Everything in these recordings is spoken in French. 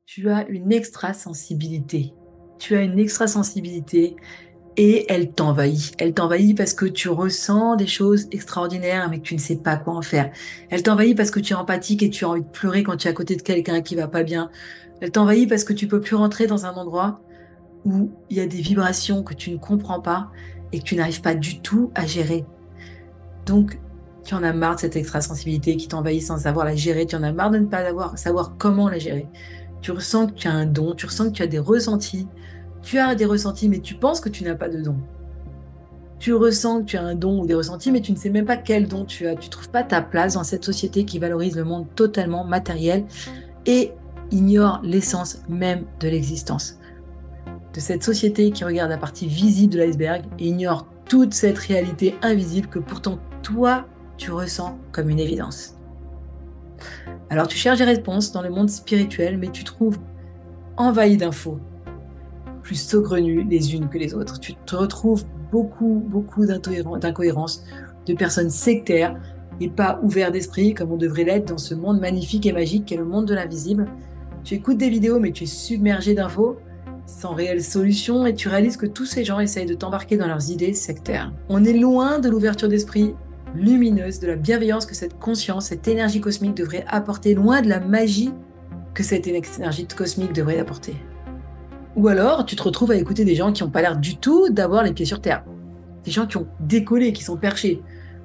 Tu as une extrasensibilité. Tu as une extrasensibilité et elle t'envahit. Elle t'envahit parce que tu ressens des choses extraordinaires, mais que tu ne sais pas quoi en faire. Elle t'envahit parce que tu es empathique et tu as envie de pleurer quand tu es à côté de quelqu'un qui va pas bien. Elle t'envahit parce que tu peux plus rentrer dans un endroit où il y a des vibrations que tu ne comprends pas et que tu n'arrives pas du tout à gérer. Donc, tu en as marre de cette extrasensibilité qui t'envahit sans savoir la gérer. Tu en as marre de ne pas savoir comment la gérer. Tu ressens que tu as un don, tu ressens que tu as des ressentis. Tu as des ressentis, mais tu penses que tu n'as pas de don. Tu ressens que tu as un don ou des ressentis, mais tu ne sais même pas quel don tu as. Tu ne trouves pas ta place dans cette société qui valorise le monde totalement matériel et ignore l'essence même de l'existence. De cette société qui regarde la partie visible de l'iceberg et ignore toute cette réalité invisible que pourtant toi, tu ressens comme une évidence. Alors tu cherches des réponses dans le monde spirituel, mais tu trouves envahi d'infos, plus saugrenues les unes que les autres. Tu te retrouves beaucoup d'incohérences, de personnes sectaires et pas ouverts d'esprit comme on devrait l'être dans ce monde magnifique et magique qu'est le monde de l'invisible. Tu écoutes des vidéos, mais tu es submergé d'infos sans réelle solution et tu réalises que tous ces gens essayent de t'embarquer dans leurs idées sectaires. On est loin de l'ouverture d'esprit lumineuse, de la bienveillance que cette conscience, cette énergie cosmique devrait apporter, loin de la magie que cette énergie cosmique devrait apporter. Ou alors, tu te retrouves à écouter des gens qui n'ont pas l'air du tout d'avoir les pieds sur terre. Des gens qui ont décollé, qui sont perchés.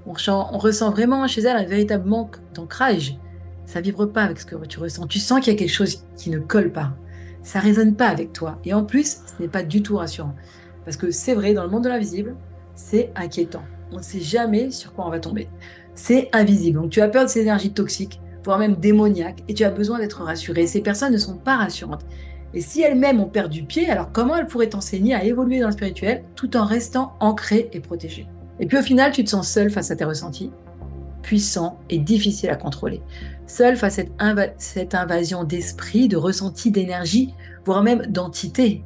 On ressent vraiment chez elles un véritable manque d'ancrage. Ça vibre pas avec ce que tu ressens. Tu sens qu'il y a quelque chose qui ne colle pas. Ça résonne pas avec toi. Et en plus, ce n'est pas du tout rassurant. Parce que c'est vrai, dans le monde de l'invisible, c'est inquiétant. On ne sait jamais sur quoi on va tomber. C'est invisible. Donc tu as peur de ces énergies toxiques, voire même démoniaques, et tu as besoin d'être rassuré. Ces personnes ne sont pas rassurantes. Et si elles-mêmes ont perdu pied, alors comment elles pourraient t'enseigner à évoluer dans le spirituel tout en restant ancrées et protégées? Et puis au final, tu te sens seul face à tes ressentis, puissant et difficile à contrôler. Seul face à cette invasion d'esprit, de ressentis, d'énergie, voire même d'entité.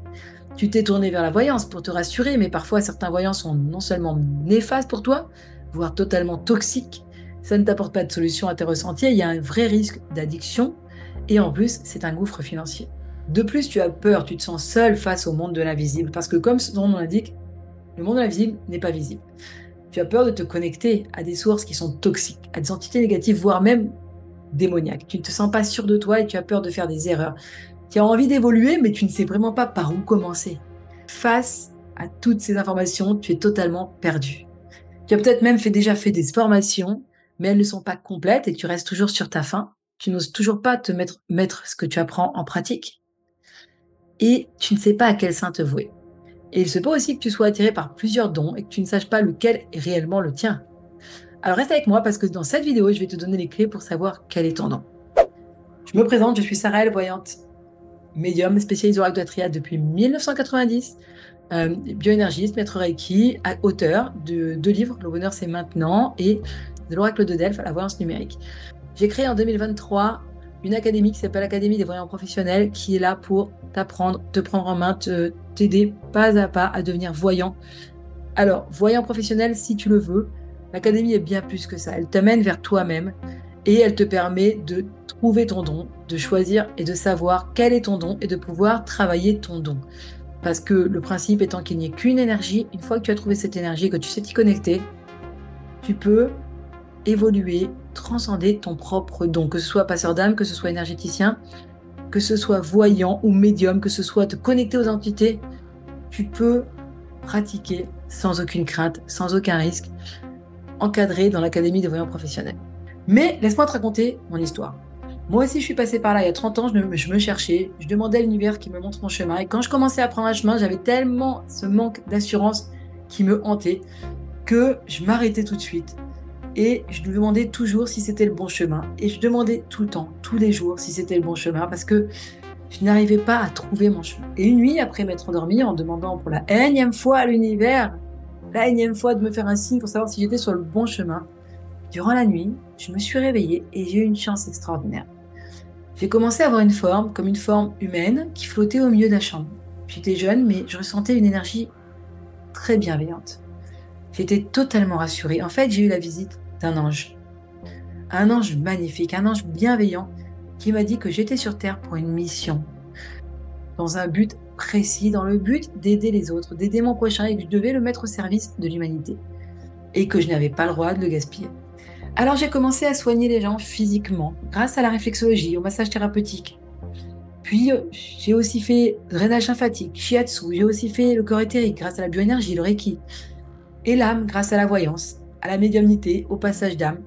Tu t'es tourné vers la voyance pour te rassurer, mais parfois certains voyants sont non seulement néfastes pour toi, voire totalement toxiques. Ça ne t'apporte pas de solution à tes ressentis, il y a un vrai risque d'addiction, et en plus, c'est un gouffre financier. De plus, tu as peur, tu te sens seul face au monde de l'invisible, parce que comme son nom l'indique, le monde de l'invisible n'est pas visible. Tu as peur de te connecter à des sources qui sont toxiques, à des entités négatives, voire même démoniaques. Tu ne te sens pas sûr de toi et tu as peur de faire des erreurs. Tu as envie d'évoluer, mais tu ne sais vraiment pas par où commencer. Face à toutes ces informations, tu es totalement perdu. Tu as peut-être même déjà fait des formations, mais elles ne sont pas complètes et tu restes toujours sur ta faim. Tu n'oses toujours pas te mettre ce que tu apprends en pratique et tu ne sais pas à quel saint te vouer. Et il se peut aussi que tu sois attiré par plusieurs dons et que tu ne saches pas lequel est réellement le tien. Alors reste avec moi parce que dans cette vidéo, je vais te donner les clés pour savoir quel est ton don. Je me présente, je suis Sarah, voyante, médium spécialisée au oracle de la triade depuis 1990, bioénergiste, maître Reiki, auteur de 2 livres, Le bonheur c'est maintenant, et de l'oracle de Delphes à la voyance numérique. J'ai créé en 2023 une académie qui s'appelle l'Académie des voyants professionnels, qui est là pour t'apprendre, te prendre en main, t'aider pas à pas à devenir voyant. Alors, voyant professionnel, si tu le veux, l'académie est bien plus que ça. Elle t'amène vers toi-même et elle te permet de trouver ton don, de choisir et de savoir quel est ton don et de pouvoir travailler ton don. Parce que le principe étant qu'il n'y ait qu'une énergie, une fois que tu as trouvé cette énergie, que tu sais t'y connecter, tu peux évoluer, transcender ton propre don, que ce soit passeur d'âme, que ce soit énergéticien, que ce soit voyant ou médium, que ce soit te connecter aux entités, tu peux pratiquer sans aucune crainte, sans aucun risque, encadré dans l'Académie des voyants professionnels. Mais laisse-moi te raconter mon histoire. Moi aussi, je suis passée par là il y a 30 ans, je me cherchais, je demandais à l'univers qui me montre mon chemin. Et quand je commençais à prendre un chemin, j'avais tellement ce manque d'assurance qui me hantait que je m'arrêtais tout de suite. Et je lui demandais toujours si c'était le bon chemin. Et je demandais tout le temps, tous les jours, si c'était le bon chemin, parce que je n'arrivais pas à trouver mon chemin. Et une nuit, après m'être endormie, en demandant pour la énième fois à l'univers, la énième fois de me faire un signe pour savoir si j'étais sur le bon chemin, durant la nuit, je me suis réveillée et j'ai eu une chance extraordinaire. J'ai commencé à avoir une forme, comme une forme humaine, qui flottait au milieu de la chambre. J'étais jeune, mais je ressentais une énergie très bienveillante. J'étais totalement rassurée. En fait, j'ai eu la visite d'un ange. Un ange magnifique, un ange bienveillant qui m'a dit que j'étais sur Terre pour une mission. dans un but précis, dans le but d'aider les autres, d'aider mon prochain et que je devais le mettre au service de l'humanité et que je n'avais pas le droit de le gaspiller. Alors j'ai commencé à soigner les gens physiquement grâce à la réflexologie, au massage thérapeutique. Puis j'ai aussi fait drainage lymphatique, shiatsu, j'ai aussi fait le corps éthérique grâce à la bioénergie, le reiki, et l'âme grâce à la voyance, à la médiumnité, au passage d'âme.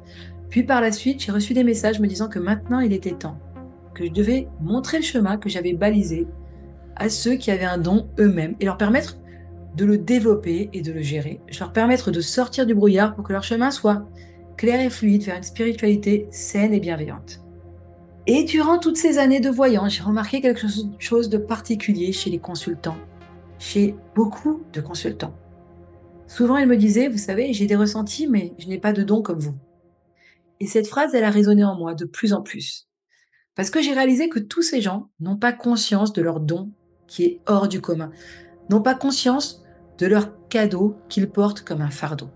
Puis par la suite, j'ai reçu des messages me disant que maintenant il était temps, que je devais montrer le chemin que j'avais balisé à ceux qui avaient un don eux-mêmes et leur permettre de le développer et de le gérer. Je leur permettre de sortir du brouillard pour que leur chemin soit clair et fluide vers une spiritualité saine et bienveillante. Et durant toutes ces années de voyance, j'ai remarqué quelque chose de particulier chez les consultants, chez beaucoup de consultants. Souvent, ils me disaient, vous savez, j'ai des ressentis, mais je n'ai pas de don comme vous. Et cette phrase, elle a résonné en moi de plus en plus. Parce que j'ai réalisé que tous ces gens n'ont pas conscience de leur don qui est hors du commun, n'ont pas conscience de leur cadeau qu'ils portent comme un fardeau.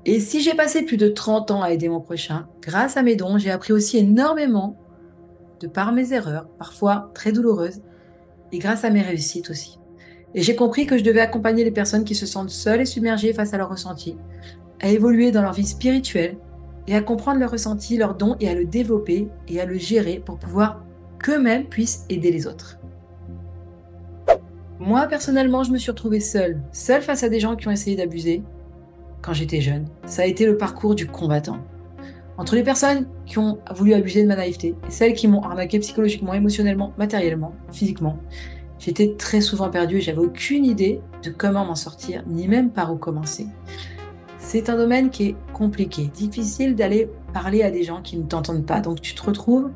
Et si j'ai passé plus de 30 ans à aider mon prochain, grâce à mes dons, j'ai appris aussi énormément de par mes erreurs, parfois très douloureuses, et grâce à mes réussites aussi. Et j'ai compris que je devais accompagner les personnes qui se sentent seules et submergées face à leurs ressentis, à évoluer dans leur vie spirituelle et à comprendre leurs ressentis, leurs dons et à le développer et à le gérer pour pouvoir qu'eux-mêmes puissent aider les autres. Moi, personnellement, je me suis retrouvée seule face à des gens qui ont essayé d'abuser quand j'étais jeune. Ça a été le parcours du combattant. Entre les personnes qui ont voulu abuser de ma naïveté et celles qui m'ont arnaqué psychologiquement, émotionnellement, matériellement, physiquement, j'étais très souvent perdue et j'avais aucune idée de comment m'en sortir, ni même par où commencer. C'est un domaine qui est compliqué, difficile d'aller parler à des gens qui ne t'entendent pas. Donc tu te retrouves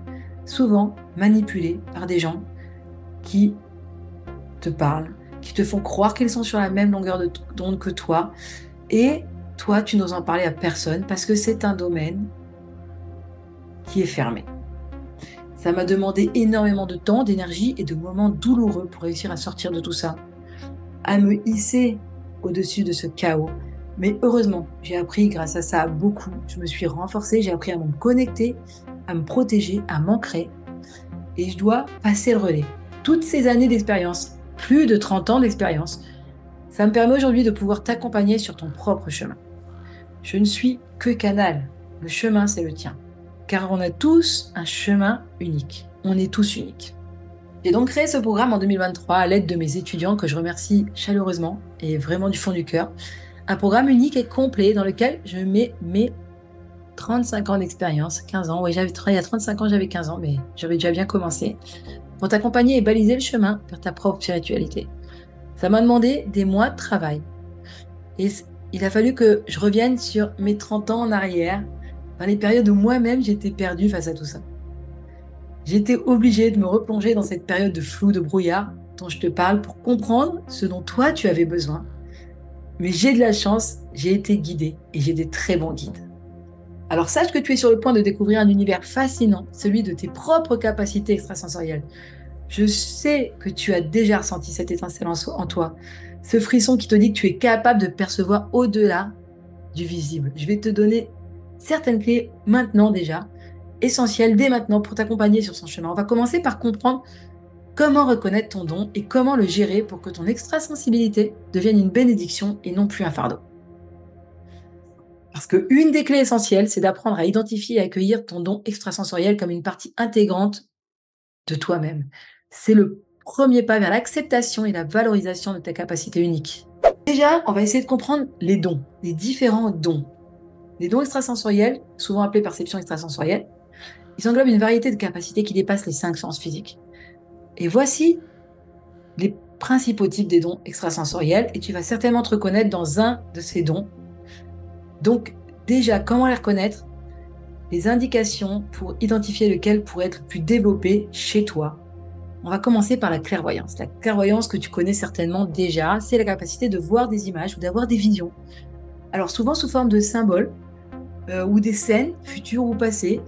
souvent manipulé par des gens qui te parlent, qui te font croire qu'ils sont sur la même longueur d'onde que toi. Et toi, tu n'oses en parler à personne parce que c'est un domaine qui est fermé. Ça m'a demandé énormément de temps, d'énergie et de moments douloureux pour réussir à sortir de tout ça, à me hisser au-dessus de ce chaos. Mais heureusement, j'ai appris grâce à ça beaucoup. Je me suis renforcée, j'ai appris à me connecter, à me protéger, à m'ancrer. Et je dois passer le relais. Toutes ces années d'expérience, plus de 30 ans d'expérience, ça me permet aujourd'hui de pouvoir t'accompagner sur ton propre chemin. Je ne suis que canal. Le chemin, c'est le tien. Car on a tous un chemin unique. On est tous uniques. J'ai donc créé ce programme en 2023 à l'aide de mes étudiants que je remercie chaleureusement et vraiment du fond du cœur. Un programme unique et complet dans lequel je mets mes 35 ans d'expérience, 15 ans. Oui, il y a 35 ans, j'avais 15 ans, mais j'avais déjà bien commencé. Pour t'accompagner et baliser le chemin vers ta propre spiritualité. Ça m'a demandé des mois de travail. Et il a fallu que je revienne sur mes 30 ans en arrière, dans les périodes où moi-même j'étais perdue face à tout ça. J'étais obligée de me replonger dans cette période de flou, de brouillard dont je te parle pour comprendre ce dont toi tu avais besoin. Mais j'ai de la chance, j'ai été guidée et j'ai des très bons guides. Alors sache que tu es sur le point de découvrir un univers fascinant, celui de tes propres capacités extrasensorielles. Je sais que tu as déjà ressenti cette étincelle en toi, ce frisson qui te dit que tu es capable de percevoir au-delà du visible. Je vais te donner certaines clés maintenant déjà, essentielles dès maintenant pour t'accompagner sur son chemin. On va commencer par comprendre comment reconnaître ton don et comment le gérer pour que ton extrasensibilité devienne une bénédiction et non plus un fardeau. Parce qu'une des clés essentielles, c'est d'apprendre à identifier et accueillir ton don extrasensoriel comme une partie intégrante de toi-même. C'est le premier pas vers l'acceptation et la valorisation de ta capacité unique. Déjà, on va essayer de comprendre les dons, les différents dons. Les dons extrasensoriels, souvent appelés perception extrasensorielle, ils englobent une variété de capacités qui dépassent les 5 sens physiques. Et voici les principaux types des dons extrasensoriels, et tu vas certainement te reconnaître dans un de ces dons. Donc, déjà, comment les reconnaître? Les indications pour identifier lequel pourrait être le plus développé chez toi. On va commencer par la clairvoyance. La clairvoyance que tu connais certainement déjà, c'est la capacité de voir des images ou d'avoir des visions. Alors souvent sous forme de symboles ou des scènes futures ou passées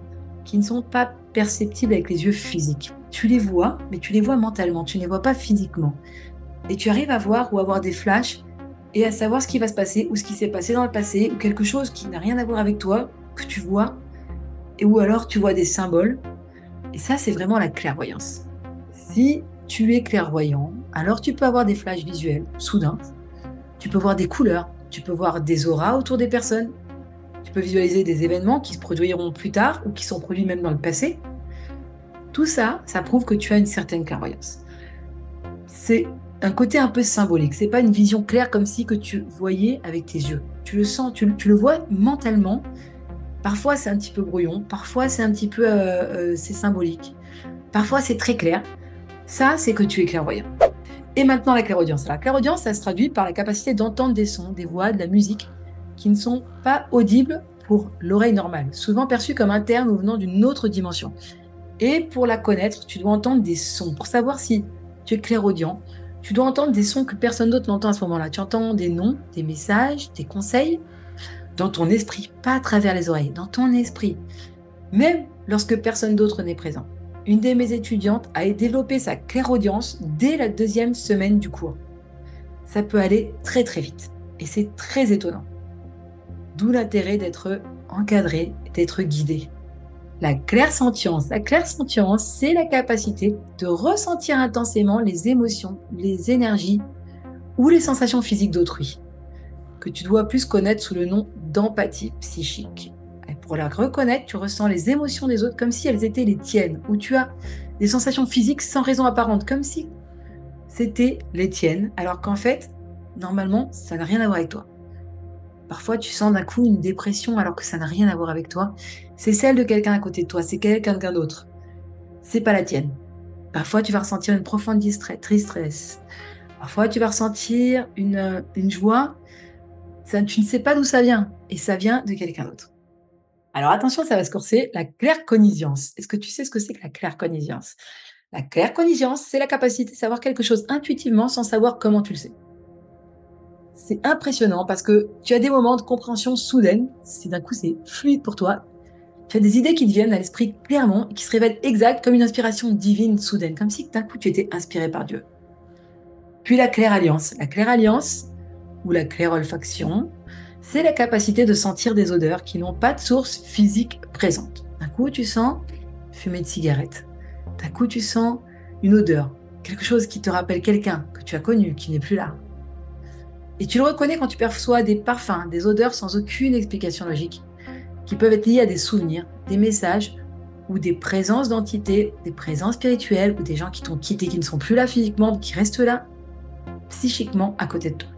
qui ne sont pas perceptibles avec les yeux physiques. Tu les vois, mais tu les vois mentalement, tu ne les vois pas physiquement. Et tu arrives à voir ou à avoir des flashs et à savoir ce qui va se passer ou ce qui s'est passé dans le passé ou quelque chose qui n'a rien à voir avec toi, que tu vois, ou alors tu vois des symboles. Et ça, c'est vraiment la clairvoyance. Si tu es clairvoyant, alors tu peux avoir des flashs visuels soudains, tu peux voir des couleurs, tu peux voir des auras autour des personnes, tu peux visualiser des événements qui se produiront plus tard ou qui sont produits même dans le passé. Tout ça, ça prouve que tu as une certaine clairvoyance. C'est un côté un peu symbolique, c'est pas une vision claire comme si que tu voyais avec tes yeux. Tu le sens, tu le vois mentalement. Parfois c'est un petit peu brouillon, parfois c'est un petit peu c'est symbolique, parfois c'est très clair. Ça, c'est que tu es clairvoyant. Et maintenant, la clairaudience. La clairaudience, ça se traduit par la capacité d'entendre des sons, des voix, de la musique qui ne sont pas audibles pour l'oreille normale, souvent perçues comme internes ou venant d'une autre dimension. Et pour la connaître, tu dois entendre des sons. Pour savoir si tu es clairaudient, tu dois entendre des sons que personne d'autre n'entend à ce moment-là. Tu entends des noms, des messages, des conseils dans ton esprit, pas à travers les oreilles, dans ton esprit, même lorsque personne d'autre n'est présent. Une de mes étudiantes a développé sa clairaudience dès la 2e semaine du cours. Ça peut aller très très vite et c'est très étonnant. D'où l'intérêt d'être encadré, d'être guidé. La clairsentience, c'est la capacité de ressentir intensément les émotions, les énergies ou les sensations physiques d'autrui, que tu dois plus connaître sous le nom d'empathie psychique. Et pour la reconnaître, tu ressens les émotions des autres comme si elles étaient les tiennes, ou tu as des sensations physiques sans raison apparente, comme si c'était les tiennes, alors qu'en fait, normalement, ça n'a rien à voir avec toi. Parfois, tu sens d'un coup une dépression alors que ça n'a rien à voir avec toi. C'est celle de quelqu'un à côté de toi, c'est quelqu'un d'autre. C'est pas la tienne. Parfois, tu vas ressentir une profonde tristesse. Parfois, tu vas ressentir une joie. Ça, tu ne sais pas d'où ça vient. Et ça vient de quelqu'un d'autre. Alors attention, ça va se corser. La claircognisiance. Est-ce que tu sais ce que c'est que la claircognisiance? La claircognisiance, c'est la capacité de savoir quelque chose intuitivement sans savoir comment tu le sais. C'est impressionnant parce que tu as des moments de compréhension soudaine. Si d'un coup c'est fluide pour toi, tu as des idées qui te viennent à l'esprit clairement et qui se révèlent exactes comme une inspiration divine soudaine, comme si d'un coup tu étais inspiré par Dieu. Puis la clairalliance. La clairalliance, ou la clairolfaction, c'est la capacité de sentir des odeurs qui n'ont pas de source physique présente. D'un coup, tu sens fumée de cigarette. D'un coup, tu sens une odeur, quelque chose qui te rappelle quelqu'un que tu as connu, qui n'est plus là. Et tu le reconnais quand tu perçois des parfums, des odeurs sans aucune explication logique, qui peuvent être liées à des souvenirs, des messages ou des présences d'entités, des présences spirituelles ou des gens qui t'ont quitté, qui ne sont plus là physiquement, qui restent là psychiquement à côté de toi.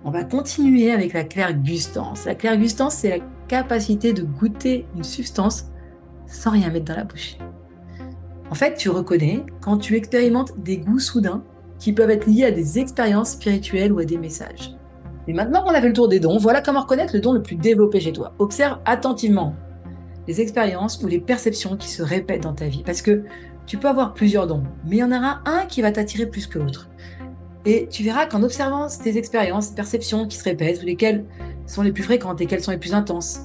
On va continuer avec la clairgustance. La clairgustance, c'est la capacité de goûter une substance sans rien mettre dans la bouche. En fait, tu reconnais quand tu expérimentes des goûts soudains qui peuvent être liés à des expériences spirituelles ou à des messages. Et maintenant qu'on a fait le tour des dons, voilà comment reconnaître le don le plus développé chez toi. Observe attentivement les expériences ou les perceptions qui se répètent dans ta vie. Parce que tu peux avoir plusieurs dons, mais il y en aura un qui va t'attirer plus que l'autre. Et tu verras qu'en observant tes expériences, perceptions qui se répètent, ou lesquelles sont les plus fréquentes, lesquelles sont les plus intenses,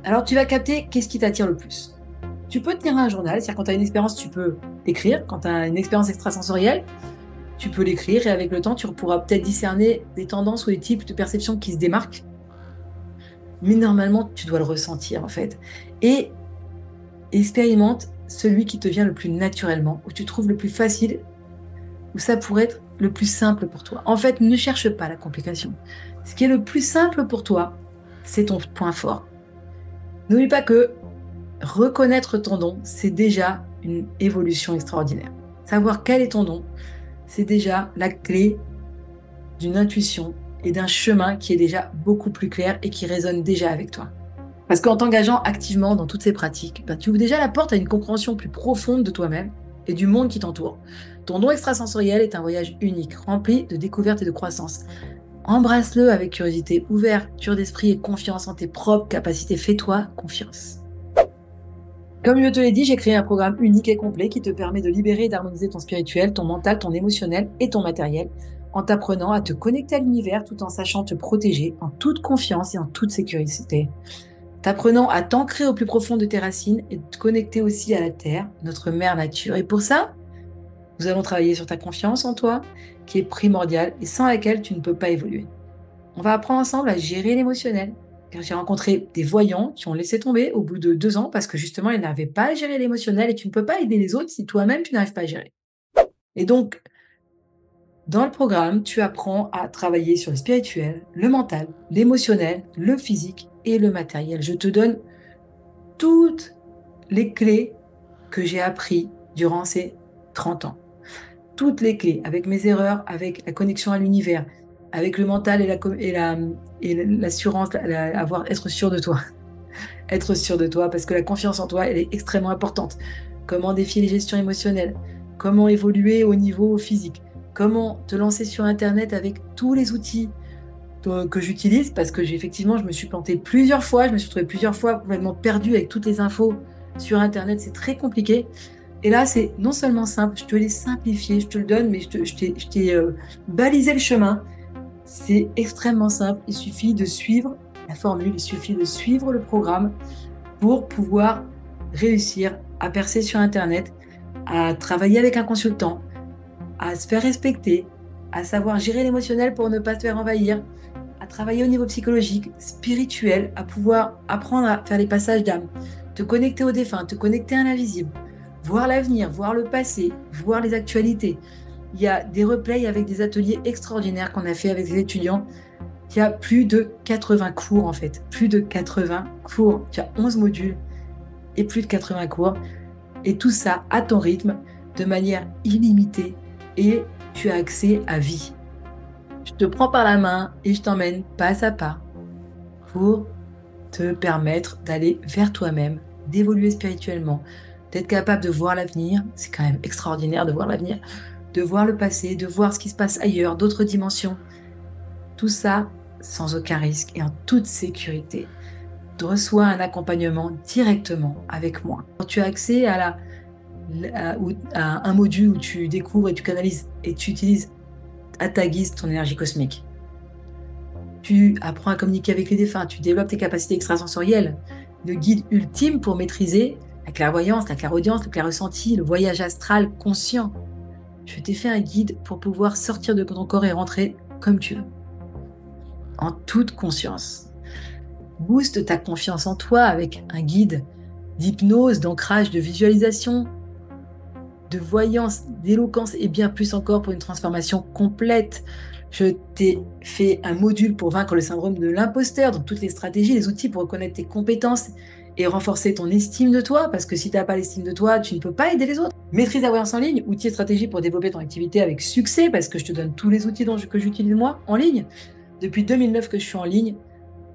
alors tu vas capter qu'est-ce qui t'attire le plus. Tu peux tenir un journal, c'est-à-dire quand tu as une expérience, tu peux l'écrire. Quand tu as une expérience extrasensorielle, tu peux l'écrire et avec le temps, tu pourras peut-être discerner des tendances ou des types de perceptions qui se démarquent. Mais normalement, tu dois le ressentir en fait. Et expérimente celui qui te vient le plus naturellement, où tu trouves le plus facile, où ça pourrait être le plus simple pour toi. En fait, ne cherche pas la complication. Ce qui est le plus simple pour toi, c'est ton point fort. N'oublie pas que reconnaître ton don, c'est déjà une évolution extraordinaire. Savoir quel est ton don, c'est déjà la clé d'une intuition et d'un chemin qui est déjà beaucoup plus clair et qui résonne déjà avec toi. Parce qu'en t'engageant activement dans toutes ces pratiques, tu ouvres déjà la porte à une compréhension plus profonde de toi-même et du monde qui t'entoure. Ton don extrasensoriel est un voyage unique, rempli de découvertes et de croissance. Embrasse-le avec curiosité, ouverture d'esprit et confiance en tes propres capacités. Fais-toi confiance. Comme je te l'ai dit, j'ai créé un programme unique et complet qui te permet de libérer et d'harmoniser ton spirituel, ton mental, ton émotionnel et ton matériel, en t'apprenant à te connecter à l'univers tout en sachant te protéger en toute confiance et en toute sécurité. T'apprenant à t'ancrer au plus profond de tes racines et te connecter aussi à la Terre, notre mère nature. Et pour ça, nous allons travailler sur ta confiance en toi, qui est primordiale et sans laquelle tu ne peux pas évoluer. On va apprendre ensemble à gérer l'émotionnel, car j'ai rencontré des voyants qui ont laissé tomber au bout de 2 ans parce que justement, ils n'avaient pas à gérer l'émotionnel et tu ne peux pas aider les autres si toi-même tu n'arrives pas à gérer. Et donc, dans le programme, tu apprends à travailler sur le spirituel, le mental, l'émotionnel, le physique et le matériel. Je te donne toutes les clés que j'ai appris durant ces 30 ans. Toutes les clés, avec mes erreurs, avec la connexion à l'univers, avec le mental et l'assurance, être sûr de toi. Être sûr de toi, parce que la confiance en toi, elle est extrêmement importante. Comment défier les gestions émotionnelles, comment évoluer au niveau physique, comment te lancer sur Internet avec tous les outils que j'utilise, parce que effectivement, je me suis plantée plusieurs fois, je me suis trouvée plusieurs fois complètement perdue avec toutes les infos sur Internet, c'est très compliqué. Et là, c'est non seulement simple, je te l'ai simplifié, je te le donne, mais je t'ai balisé le chemin. C'est extrêmement simple, il suffit de suivre la formule, il suffit de suivre le programme pour pouvoir réussir à percer sur Internet, à travailler avec un consultant, à se faire respecter, à savoir gérer l'émotionnel pour ne pas se faire envahir, à travailler au niveau psychologique, spirituel, à pouvoir apprendre à faire les passages d'âme, te connecter aux défunts, te connecter à l'invisible, voir l'avenir, voir le passé, voir les actualités. Il y a des replays avec des ateliers extraordinaires qu'on a fait avec les étudiants. Il y a plus de 80 cours en fait, plus de 80 cours. Tu as 11 modules et plus de 80 cours. Et tout ça à ton rythme, de manière illimitée, et tu as accès à vie. Je te prends par la main et je t'emmène pas à pas pour te permettre d'aller vers toi-même, d'évoluer spirituellement, d'être capable de voir l'avenir. C'est quand même extraordinaire de voir l'avenir, de voir le passé, de voir ce qui se passe ailleurs, d'autres dimensions. Tout ça sans aucun risque et en toute sécurité. Tu reçois un accompagnement directement avec moi. Tu as accès à un module où tu découvres et tu canalises et tu utilises à ta guise ton énergie cosmique. Tu apprends à communiquer avec les défunts, tu développes tes capacités extrasensorielles, le guide ultime pour maîtriser la clairvoyance, la clairaudience, le clair-ressenti, le voyage astral conscient. Je t'ai fait un guide pour pouvoir sortir de ton corps et rentrer comme tu veux, en toute conscience. Booste ta confiance en toi avec un guide d'hypnose, d'ancrage, de visualisation, de voyance, d'éloquence et bien plus encore pour une transformation complète. Je t'ai fait un module pour vaincre le syndrome de l'imposteur, donc toutes les stratégies, les outils pour reconnaître tes compétences et renforcer ton estime de toi, parce que si tu n'as pas l'estime de toi, tu ne peux pas aider les autres. Maîtrise la voyance en ligne, outils et stratégies pour développer ton activité avec succès, parce que je te donne tous les outils que j'utilise moi en ligne. Depuis 2009 que je suis en ligne,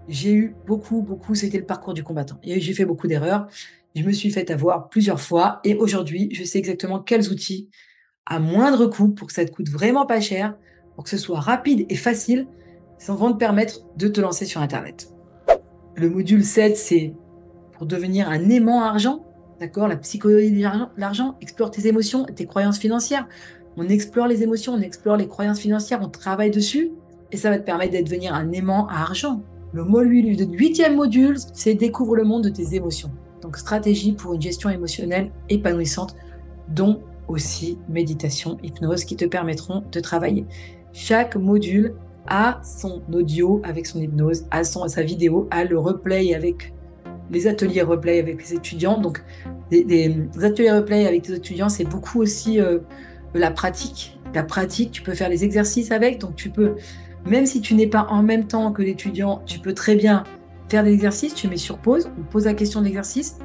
j'ai eu beaucoup, c'était le parcours du combattant. Et j'ai fait beaucoup d'erreurs. Je me suis fait avoir plusieurs fois et aujourd'hui, je sais exactement quels outils à moindre coût pour que ça te coûte vraiment pas cher, pour que ce soit rapide et facile, vont te permettre de te lancer sur Internet. Le module 7, c'est pour devenir un aimant argent, d'accord? La psychologie de l'argent, explore tes émotions, tes croyances financières. On explore les émotions, on explore les croyances financières, on travaille dessus et ça va te permettre de devenir un aimant à argent. Le huitième module, c'est découvre le monde de tes émotions. Donc stratégie pour une gestion émotionnelle épanouissante, dont aussi méditation, hypnose qui te permettront de travailler. Chaque module a son audio avec son hypnose, a sa vidéo, a le replay avec les ateliers replay avec les étudiants. Donc des ateliers replay avec tes étudiants, c'est beaucoup aussi la pratique. La pratique, tu peux faire les exercices avec, donc tu peux, même si tu n'es pas en même temps que l'étudiant, tu peux très bien faire des exercices, tu mets sur pause, on pose la question d'exercice.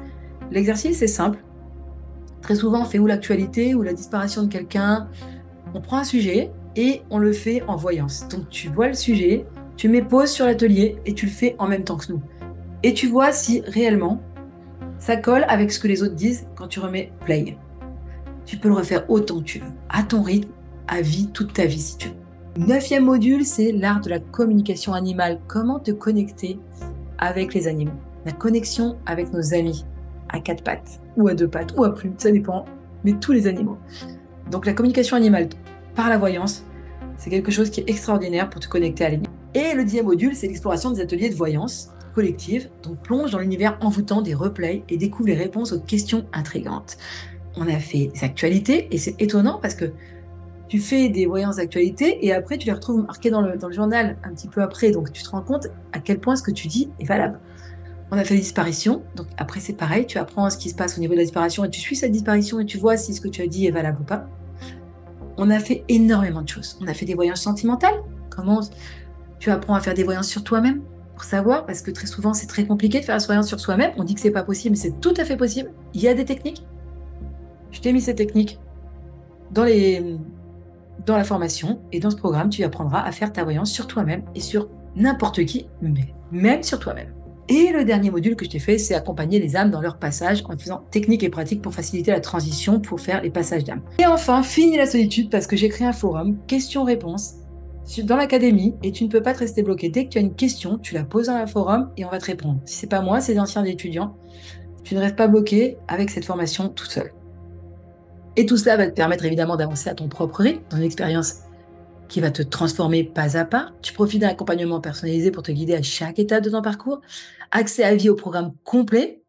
L'exercice, c'est simple. Très souvent, on fait ou l'actualité ou la disparition de quelqu'un. On prend un sujet et on le fait en voyance. Donc, tu vois le sujet, tu mets pause sur l'atelier et tu le fais en même temps que nous. Et tu vois si réellement ça colle avec ce que les autres disent quand tu remets play. Tu peux le refaire autant que tu veux, à ton rythme, à vie, toute ta vie si tu veux. 9e module, c'est l'art de la communication animale. Comment te connecter avec les animaux. La connexion avec nos amis à 4 pattes, ou à 2 pattes, ou à plus, ça dépend, mais tous les animaux. Donc la communication animale par la voyance, c'est quelque chose qui est extraordinaire pour te connecter à l'animal. Et le 10e module, c'est l'exploration des ateliers de voyance collective. Donc plonge dans l'univers envoûtant des replays et découvre les réponses aux questions intrigantes. On a fait des actualités et c'est étonnant parce que tu fais des voyances d'actualité et après tu les retrouves marquées dans le journal un petit peu après. Donc tu te rends compte à quel point ce que tu dis est valable. On a fait des disparitions, donc après c'est pareil, tu apprends ce qui se passe au niveau de la disparition et tu suis cette disparition et tu vois si ce que tu as dit est valable ou pas. On a fait énormément de choses. On a fait des voyances sentimentales. Comment tu apprends à faire des voyances sur toi-même pour savoir, parce que très souvent, c'est très compliqué de faire la voyance sur soi-même. On dit que c'est pas possible, mais c'est tout à fait possible. Il y a des techniques. Je t'ai mis ces techniques dans la formation, et dans ce programme, tu apprendras à faire ta voyance sur toi-même et sur n'importe qui, mais même sur toi-même. Et le dernier module que je t'ai fait, c'est accompagner les âmes dans leur passage en faisant techniques et pratiques pour faciliter la transition pour faire les passages d'âme. Et enfin, fini la solitude parce que j'ai créé un forum, questions-réponses, dans l'académie, et tu ne peux pas te rester bloqué. Dès que tu as une question, tu la poses dans le forum et on va te répondre. Si c'est pas moi, c'est des anciens étudiants. Tu ne restes pas bloqué avec cette formation tout seul. Et tout cela va te permettre évidemment d'avancer à ton propre rythme, dans une expérience qui va te transformer pas à pas. Tu profites d'un accompagnement personnalisé pour te guider à chaque étape de ton parcours. Accès à vie au programme complet,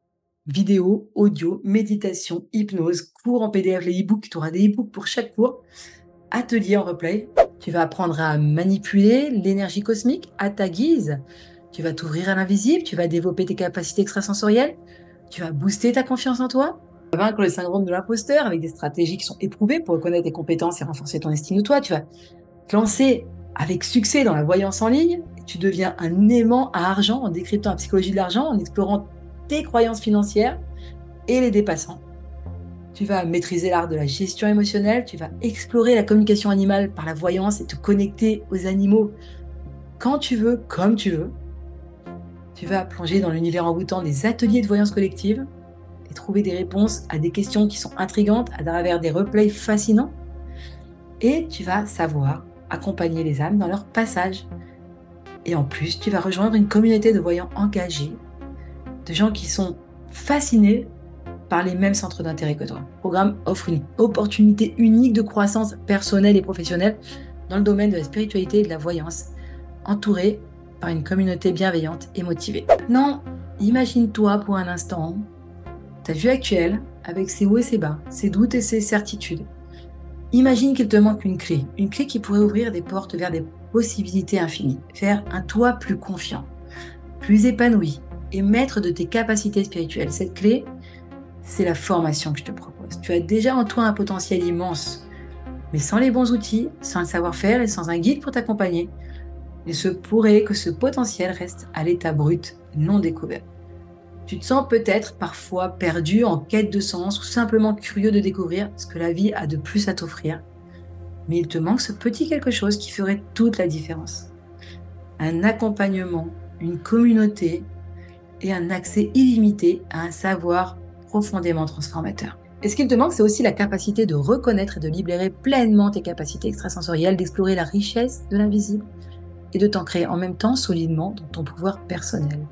vidéo, audio, méditation, hypnose, cours en PDF, les e-books. Tu auras des e-books pour chaque cours. Atelier en replay. Tu vas apprendre à manipuler l'énergie cosmique à ta guise. Tu vas t'ouvrir à l'invisible. Tu vas développer tes capacités extrasensorielles. Tu vas booster ta confiance en toi. Tu vas vaincre le syndrome de l'imposteur avec des stratégies qui sont éprouvées pour reconnaître tes compétences et renforcer ton estime de toi. Tu vas te lancer avec succès dans la voyance en ligne. Tu deviens un aimant à argent en décryptant la psychologie de l'argent, en explorant tes croyances financières et les dépassant. Tu vas maîtriser l'art de la gestion émotionnelle, tu vas explorer la communication animale par la voyance et te connecter aux animaux quand tu veux, comme tu veux. Tu vas plonger dans l'univers envoûtant des ateliers de voyance collective et trouver des réponses à des questions qui sont intrigantes à travers des replays fascinants. Et tu vas savoir accompagner les âmes dans leur passage. Et en plus, tu vas rejoindre une communauté de voyants engagés, de gens qui sont fascinés par les mêmes centres d'intérêt que toi. Le programme offre une opportunité unique de croissance personnelle et professionnelle dans le domaine de la spiritualité et de la voyance, entouré par une communauté bienveillante et motivée. Maintenant, imagine-toi pour un instant ta vie actuelle avec ses hauts et ses bas, ses doutes et ses certitudes. Imagine qu'il te manque une clé qui pourrait ouvrir des portes vers des possibilités infinies, faire un toi plus confiant, plus épanoui et maître de tes capacités spirituelles. Cette clé, c'est la formation que je te propose. Tu as déjà en toi un potentiel immense, mais sans les bons outils, sans le savoir-faire et sans un guide pour t'accompagner, il se pourrait que ce potentiel reste à l'état brut, non découvert. Tu te sens peut-être parfois perdu, en quête de sens ou simplement curieux de découvrir ce que la vie a de plus à t'offrir. Mais il te manque ce petit quelque chose qui ferait toute la différence. Un accompagnement, une communauté et un accès illimité à un savoir profondément transformateur. Et ce qu'il te manque, c'est aussi la capacité de reconnaître et de libérer pleinement tes capacités extrasensorielles, d'explorer la richesse de l'invisible et de t'ancrer en même temps solidement dans ton pouvoir personnel.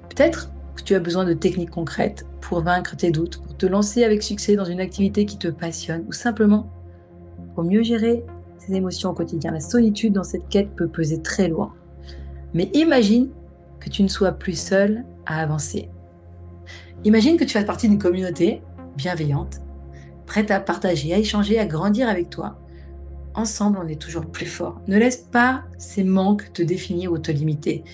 Peut-être que tu as besoin de techniques concrètes pour vaincre tes doutes, pour te lancer avec succès dans une activité qui te passionne ou simplement pour mieux gérer tes émotions au quotidien. La solitude dans cette quête peut peser très lourd. Mais imagine que tu ne sois plus seul à avancer. Imagine que tu fasses partie d'une communauté bienveillante, prête à partager, à échanger, à grandir avec toi. Ensemble, on est toujours plus fort. Ne laisse pas ces manques te définir ou te limiter.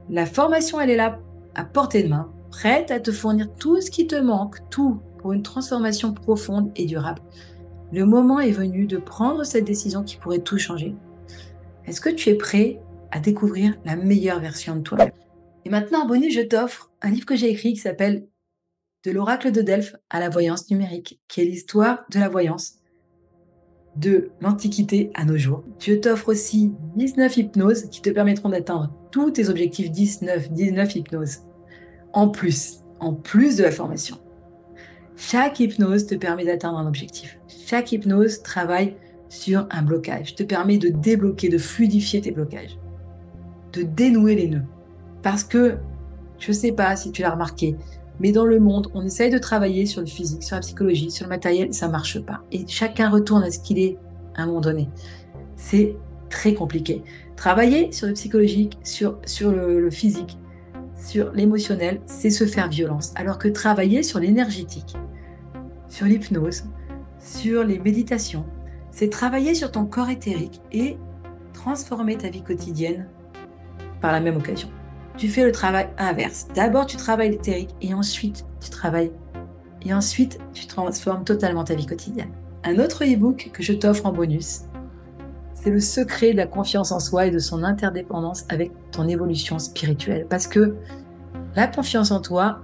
La formation, elle est là à portée de main, prête à te fournir tout ce qui te manque, tout pour une transformation profonde et durable. Le moment est venu de prendre cette décision qui pourrait tout changer. Est-ce que tu es prêt à découvrir la meilleure version de toi-même? Et maintenant, en bonus, je t'offre un livre que j'ai écrit qui s'appelle « De l'oracle de Delphes à la voyance numérique », qui est l'histoire de la voyance de l'Antiquité à nos jours. Je t'offre aussi 19 hypnoses qui te permettront d'atteindre tous tes objectifs. 19 hypnoses. En plus de la formation. Chaque hypnose te permet d'atteindre un objectif. Chaque hypnose travaille sur un blocage, te permet de débloquer, de fluidifier tes blocages, de dénouer les nœuds. Parce que, je ne sais pas si tu l'as remarqué, mais dans le monde, on essaye de travailler sur le physique, sur la psychologie, sur le matériel, ça ne marche pas. Et chacun retourne à ce qu'il est à un moment donné. C'est très compliqué. Travailler sur le psychologique, sur le physique, sur l'émotionnel, c'est se faire violence. Alors que travailler sur l'énergétique, sur l'hypnose, sur les méditations, c'est travailler sur ton corps éthérique et transformer ta vie quotidienne par la même occasion. Tu fais le travail inverse. D'abord, tu travailles l'éthérique et ensuite, tu travailles. Et ensuite, tu transformes totalement ta vie quotidienne. Un autre e-book que je t'offre en bonus, c'est le secret de la confiance en soi et de son interdépendance avec ton évolution spirituelle. Parce que la confiance en toi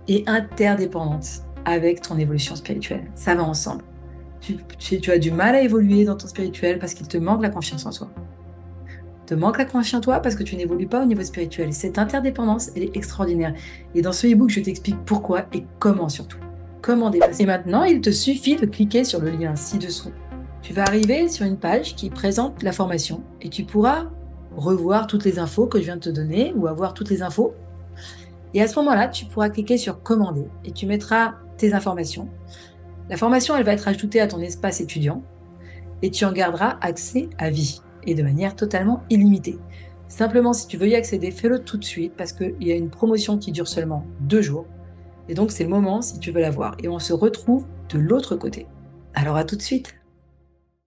est interdépendante avec ton évolution spirituelle. Ça va ensemble. Tu as du mal à évoluer dans ton spirituel parce qu'il te manque la confiance en toi. Te manque la confiance en toi parce que tu n'évolues pas au niveau spirituel. Cette interdépendance, elle est extraordinaire. Et dans ce e-book, je t'explique pourquoi et comment surtout. Comment dépasser. Et maintenant, il te suffit de cliquer sur le lien ci-dessous. Tu vas arriver sur une page qui présente la formation et tu pourras revoir toutes les infos que je viens de te donner ou avoir toutes les infos. Et à ce moment-là, tu pourras cliquer sur commander et tu mettras tes informations. La formation, elle va être ajoutée à ton espace étudiant et tu en garderas accès à vie et de manière totalement illimitée. Simplement, si tu veux y accéder, fais-le tout de suite parce qu'il y a une promotion qui dure seulement 2 jours. Et donc, c'est le moment si tu veux la voir. Et on se retrouve de l'autre côté. Alors, à tout de suite.